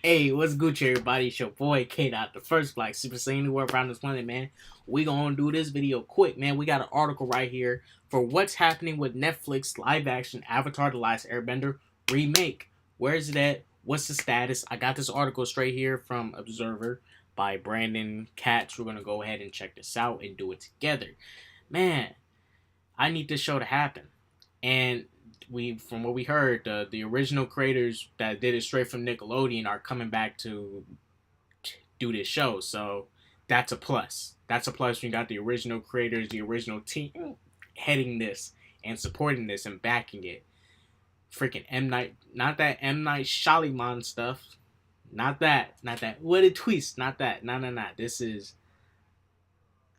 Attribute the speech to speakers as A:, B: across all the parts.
A: Hey, what's Gucci, everybody? It's your boy K Dot, the first black Super Saiyan to work around this planet, man. We gonna do this video quick, man. We got an article right here for what's happening with Netflix live action Avatar: The Last Airbender remake. Where is it at? What's the status? I got this article straight here from Observer by Brandon Katz. We're gonna go ahead and check this out and do it together. Man, I need this show to happen. And from what we heard, the original creators that did it straight from Nickelodeon are coming back to do this show. So that's a plus. That's a plus when you got the original creators, the original team heading this and supporting this and backing it. Freaking M Night, not that M Night Shyamalan stuff. Not that. What a twist. Not that. No. This is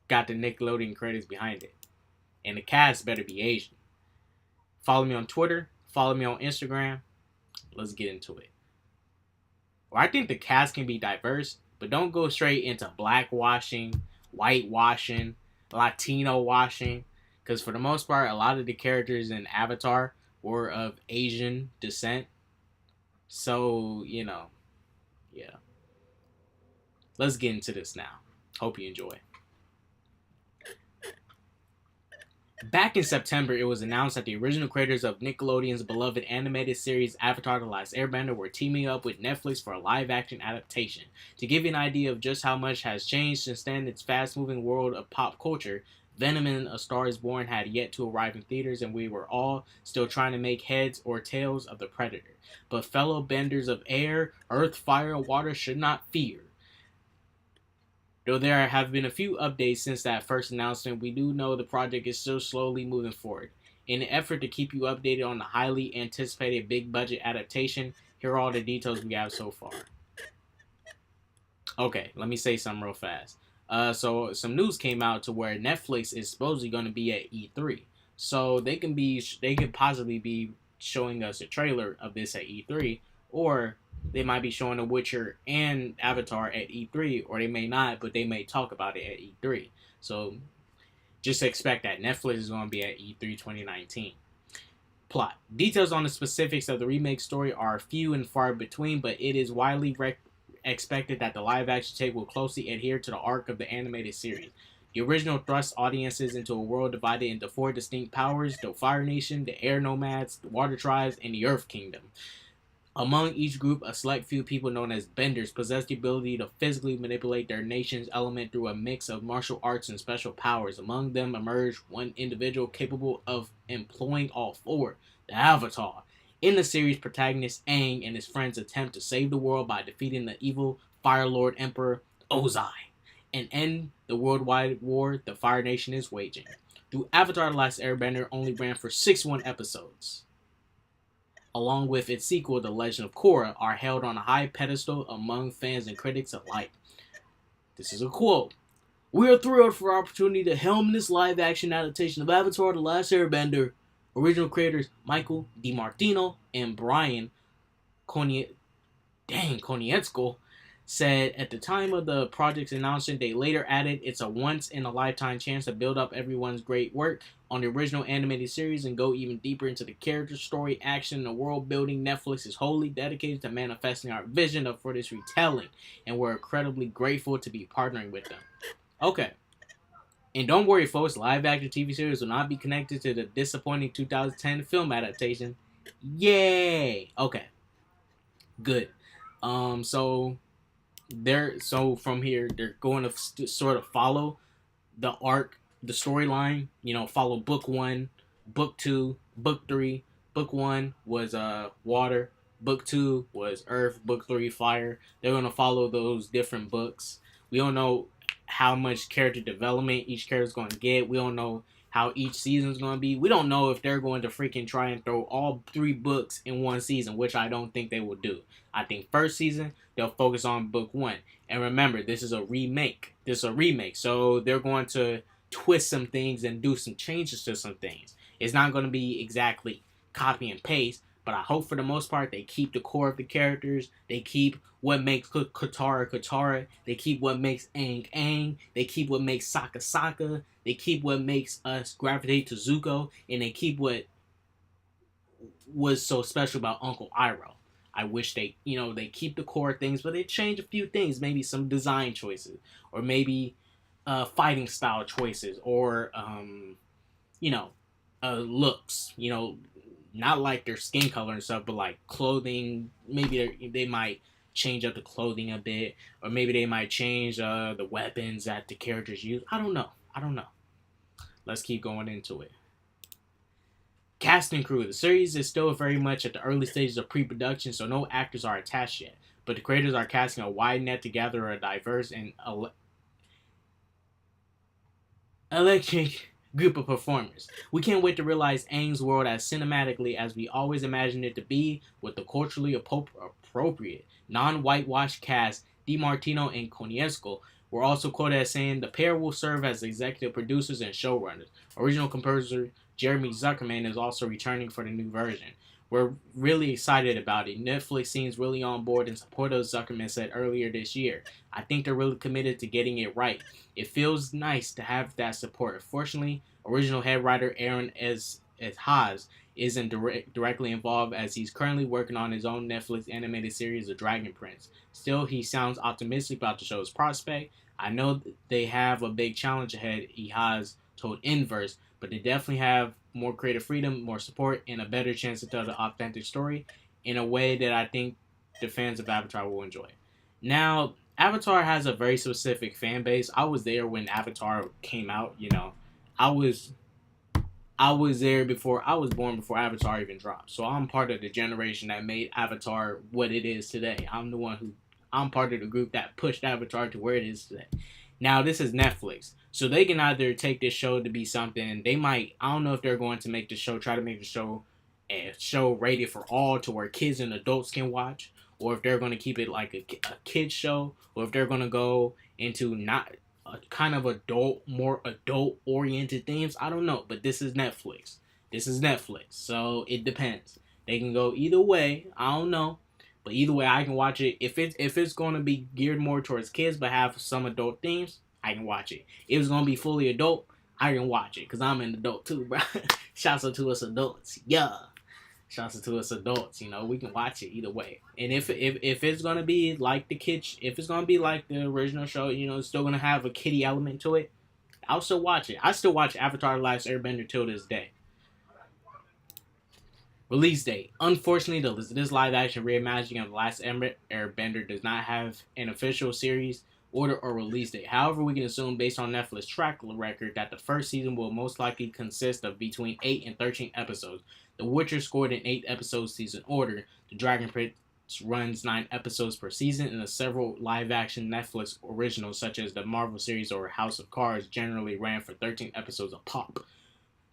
A: got the Nickelodeon creators behind it, and the cast better be Asian. Follow me on Twitter. Follow me on Instagram. Let's get into it. Well, I think the cast can be diverse, but don't go straight into black washing, white washing, Latino washing. Because for the most part, a lot of the characters in Avatar were of Asian descent. So, yeah. Let's get into this now. Hope you enjoy. Back in September, it was announced that the original creators of Nickelodeon's beloved animated series Avatar: The Last Airbender were teaming up with Netflix for a live-action adaptation. To give you an idea of just how much has changed since then, its fast-moving world of pop culture, Venom and A Star is Born had yet to arrive in theaters, and we were all still trying to make heads or tails of the Predator. But fellow benders of air, earth, fire, and water should not fear. Though there have been a few updates since that first announcement, we do know the project is still slowly moving forward. In an effort to keep you updated on the highly anticipated big budget adaptation, here are all the details we have so far. Okay, let me say something real fast. So some news came out to where Netflix is supposedly going to be at E3. So they could possibly be showing us a trailer of this at E3, or they might be showing The Witcher and Avatar at E3, or they may not, but they may talk about it at E3. So just expect that Netflix is going to be at E3 2019. Plot. Details on the specifics of the remake story are few and far between, but it is widely expected that the live-action take will closely adhere to the arc of the animated series. The original thrust audiences into a world divided into four distinct powers: the Fire Nation, the Air Nomads, the Water Tribes, and the Earth Kingdom. Among each group, a select few people known as Benders possess the ability to physically manipulate their nation's element through a mix of martial arts and special powers. Among them emerge one individual capable of employing all four, the Avatar. In the series, protagonist Aang and his friends attempt to save the world by defeating the evil Fire Lord Emperor Ozai and end the worldwide war the Fire Nation is waging. The Avatar: The Last Airbender only ran for 61 episodes, along with its sequel, The Legend of Korra, are held on a high pedestal among fans and critics alike. This is a quote. "We are thrilled for our opportunity to helm this live-action adaptation of Avatar: The Last Airbender." Original creators Michael DiMartino and Brian Konietzko said at the time of the project's announcement. They later added, "It's a once-in-a-lifetime chance to build up everyone's great work on the original animated series and go even deeper into the character, story, action, and the world building. Netflix is wholly dedicated to manifesting our vision for this retelling, and we're incredibly grateful to be partnering with them." Okay. And don't worry, folks, live-action TV series will not be connected to the disappointing 2010 film adaptation. Yay! Okay. Good. So from here, they're going to sort of follow the arc, the storyline. Follow book 1, book 2, book 3. Book 1 was water, book 2 was earth, book 3 fire. They're going to follow those different books. We don't know how much character development each character is going to get. We don't know how each season is going to be. We don't know if they're going to freaking try and throw all 3 books in one season, which I don't think they will do. I think first season, they'll focus on book 1. And remember, this is a remake. So they're going to twist some things and do some changes to some things. It's not going to be exactly copy and paste, but I hope for the most part they keep the core of the characters. They keep what makes Katara Katara. They keep what makes Aang Aang. They keep what makes Sokka Sokka. They keep what makes us gravitate to Zuko. And they keep what was so special about Uncle Iroh. I wish they keep the core things, but they change a few things, maybe some design choices, or maybe fighting style choices, or you know, looks. Not like their skin color and stuff, but like clothing. Maybe they might change up the clothing a bit, or maybe they might change the weapons that the characters use. I don't know. I don't know. Let's keep going into it. Cast and crew. The series is still very much at the early stages of pre-production, so no actors are attached yet. But the creators are casting a wide net to gather a diverse and electric group of performers. We can't wait to realize Aang's world as cinematically as we always imagined it to be, with the culturally appropriate, non-whitewashed cast. DiMartino and Konietzko were also quoted as saying the pair will serve as executive producers and showrunners. Original composer Jeremy Zuckerman is also returning for the new version. We're really excited about it. Netflix seems really on board and supportive, Zuckerman said earlier this year. I think they're really committed to getting it right. It feels nice to have that support. Unfortunately, original head writer Aaron as Haas isn't directly involved, as he's currently working on his own Netflix animated series, The Dragon Prince. Still, he sounds optimistic about the show's prospect. I know they have a big challenge ahead, Haas told Inverse, but they definitely have more creative freedom, more support, and a better chance to tell the authentic story in a way that I think the fans of Avatar will enjoy. Now, Avatar has a very specific fan base. I was there when Avatar came out. I was I was there before I was born, before Avatar even dropped. So I'm part of the generation that made Avatar what it is today. I'm part of the group that pushed Avatar to where it is today. Now this is Netflix. So they can either take this show to be something, they might, I don't know if they're going to make the show, try to make the show a show rated for all to where kids and adults can watch, or if they're going to keep it like a kid show, or if they're going to go into not a kind of more adult oriented themes. I don't know, but this is Netflix. This is Netflix, so it depends. They can go either way. I don't know, but either way, I can watch it. If it's going to be geared more towards kids but have some adult themes, I can watch it. If it's going to be fully adult, I can watch it because I'm an adult too, bro. Shouts out to us adults, yeah. Shouts out to us adults. We can watch it either way. And if it's gonna be like the kids, if it's gonna be like the original show, it's still gonna have a kiddie element to it, I'll still watch it. I still watch Avatar: The Last Airbender till this day. Release date. Unfortunately, this live action reimagining of The Last Airbender does not have an official series order or release date. However, we can assume, based on Netflix track record, that the first season will most likely consist of between 8 and 13 episodes. The Witcher scored an 8-episode season order. The Dragon Prince runs 9 episodes per season, and the several live-action Netflix originals, such as the Marvel series or House of Cards, generally ran for 13 episodes a pop.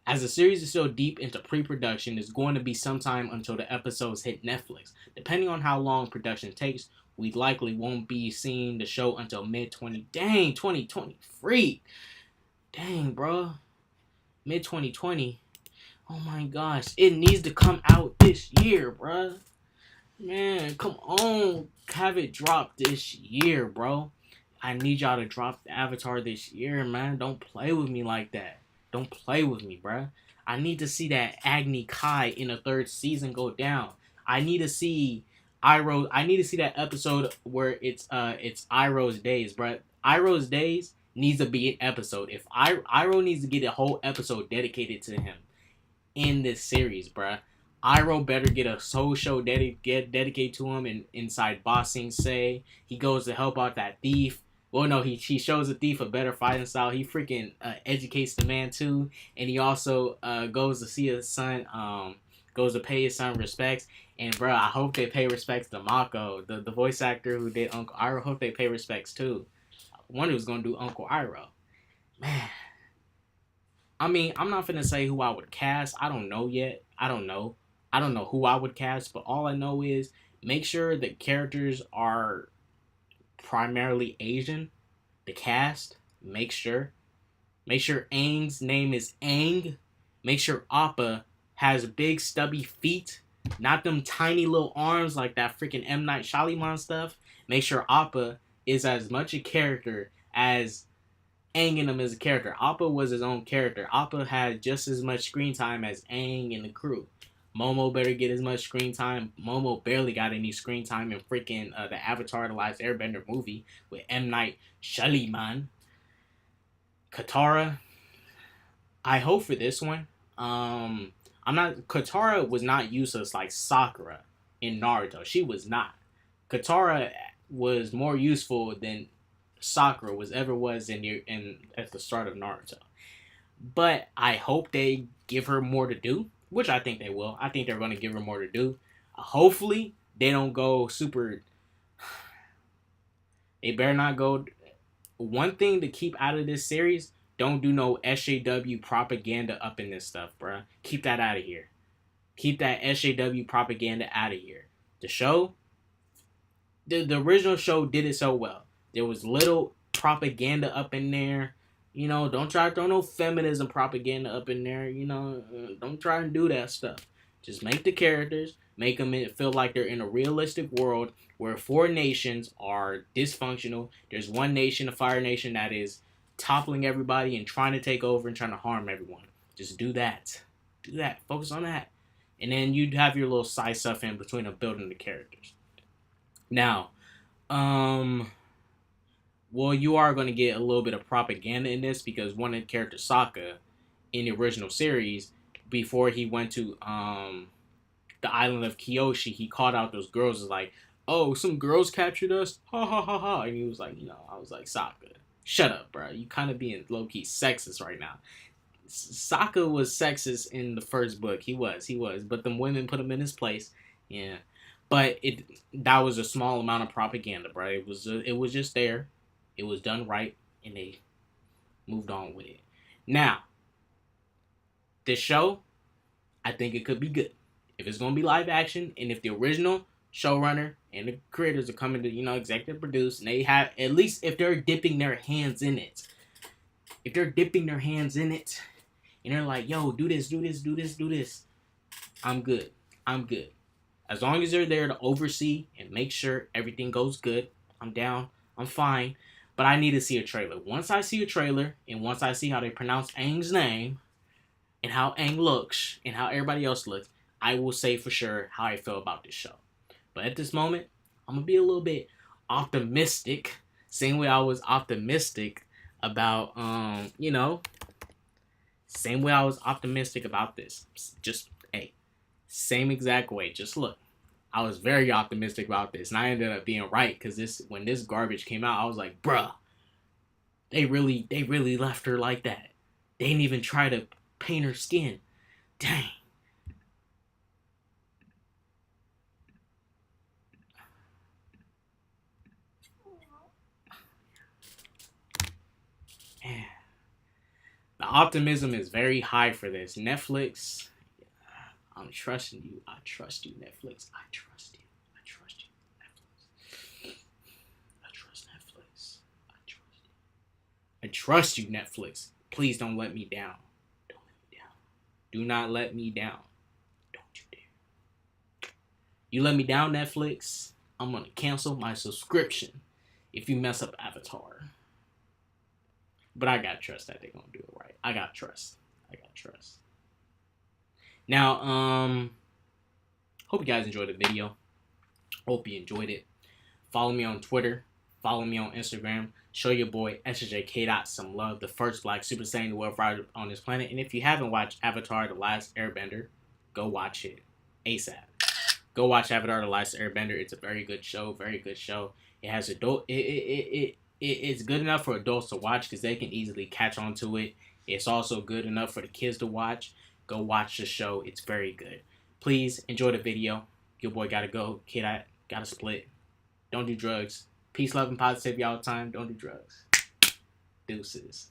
A: As the series is still deep into pre-production, it's going to be some time until the episodes hit Netflix. Depending on how long production takes, we likely won't be seeing the show until mid-20... Dang, 2023! Dang, bro. Mid-2020. Oh my gosh. It needs to come out this year, bro. Man, come on. Have it drop this year, bro. I need y'all to drop the Avatar this year, man. Don't play with me like that. Don't play with me, bruh. I need to see that Agni Kai in the 3rd season go down. I need to see Iroh. I need to see that episode where it's Iroh's days, bruh. Iroh's days needs to be an episode. If Iroh needs to get a whole episode dedicated to him in this series, bruh. Iroh better get a whole show dedicated to him inside Ba Sing Se. He goes to help out that thief. Well, no, he shows the thief a better fighting style. He freaking educates the man too, and he also goes to see his son. Goes to pay his son respects. And bro, I hope they pay respects to Mako, the voice actor who did Uncle Iroh. Hope they pay respects too. I wonder who's gonna do Uncle Iroh. Man, I mean, I'm not finna say who I would cast. I don't know yet. I don't know who I would cast, but all I know is make sure the characters are primarily Asian. The cast, make sure Aang's name is Aang. Make sure Appa has big stubby feet, not them tiny little arms like that freaking M. Night Shyamalan stuff. Make sure Appa is as much a character as Aang in him is a character. Appa was his own character. Appa had just as much screen time as Aang and the crew. Momo better get as much screen time. Momo barely got any screen time in freaking the Avatar: The Last Airbender movie with M. Night Shyamalan. Katara, I hope for this one. I'm not. Katara was not useless like Sakura in Naruto. She was not. Katara was more useful than Sakura was in at the start of Naruto. But I hope they give her more to do, which I think they will. I think they're going to give her more to do. Hopefully, they don't go super. They better not go. One thing to keep out of this series: don't do no SJW propaganda up in this stuff, bruh. Keep that out of here. Keep that SJW propaganda out of here. The show, the original show did it so well. There was little propaganda up in there. You know, don't try to throw no feminism propaganda up in there. You know, don't try and do that stuff. Just make the characters, make them feel like they're in a realistic world where four nations are dysfunctional. There's one nation, a fire nation, that is toppling everybody and trying to take over and trying to harm everyone. Just do that. Do that. Focus on that. And then you'd have your little side stuff in between of building the characters. Now, well, you are going to get a little bit of propaganda in this because one of the characters, Sokka, in the original series, before he went to the island of Kyoshi, he called out those girls as like, "Oh, some girls captured us, ha ha ha ha," and he was like, I was like, Sokka, shut up, bro. You kind of being low key sexist right now. Sokka was sexist in the first book. He was, but the women put him in his place. Yeah, but that was a small amount of propaganda, bro. It was just there. It was done right, and they moved on with it. Now, this show, I think it could be good. If it's going to be live action, and if the original showrunner and the creators are coming to, executive produce, and they have, at least if they're dipping their hands in it. If they're dipping their hands in it, and they're like, yo, do this, do this, do this, do this, I'm good. I'm good. As long as they're there to oversee and make sure everything goes good, I'm down. I'm fine. But I need to see a trailer. Once I see a trailer, and once I see how they pronounce Aang's name, and how Aang looks, and how everybody else looks, I will say for sure how I feel about this show. But at this moment, I'm going to be a little bit optimistic. Same way I was optimistic about, same way I was optimistic about this. Just, hey, same exact way. Just look. I was very optimistic about this, and I ended up being right because when this garbage came out, I was like, bruh, they really left her like that. They didn't even try to paint her skin. Dang. Man. The optimism is very high for this. Netflix, I'm trusting you. I trust you, Netflix. I trust you. I trust you, Netflix. I trust Netflix. I trust you. I trust you, Netflix. Please don't let me down. Don't let me down. Do not let me down. Don't you dare. You let me down, Netflix, I'm going to cancel my subscription if you mess up Avatar. But I got to trust that they're going to do it right. I got trust. Now, hope you guys enjoyed the video. Hope you enjoyed it. Follow me on Twitter. Follow me on Instagram. Show your boy SJK some love. The first Black Super Saiyan to ever ride on this planet. And if you haven't watched Avatar: The Last Airbender, go watch it ASAP. Go watch Avatar: The Last Airbender. It's a very good show. Very good show. It has adult. It's good enough for adults to watch because they can easily catch on to it. It's also good enough for the kids to watch. Go watch the show. It's very good. Please enjoy the video. Your boy gotta go. Kid, I gotta split. Don't do drugs. Peace, love, and positivity all the time. Don't do drugs. Deuces.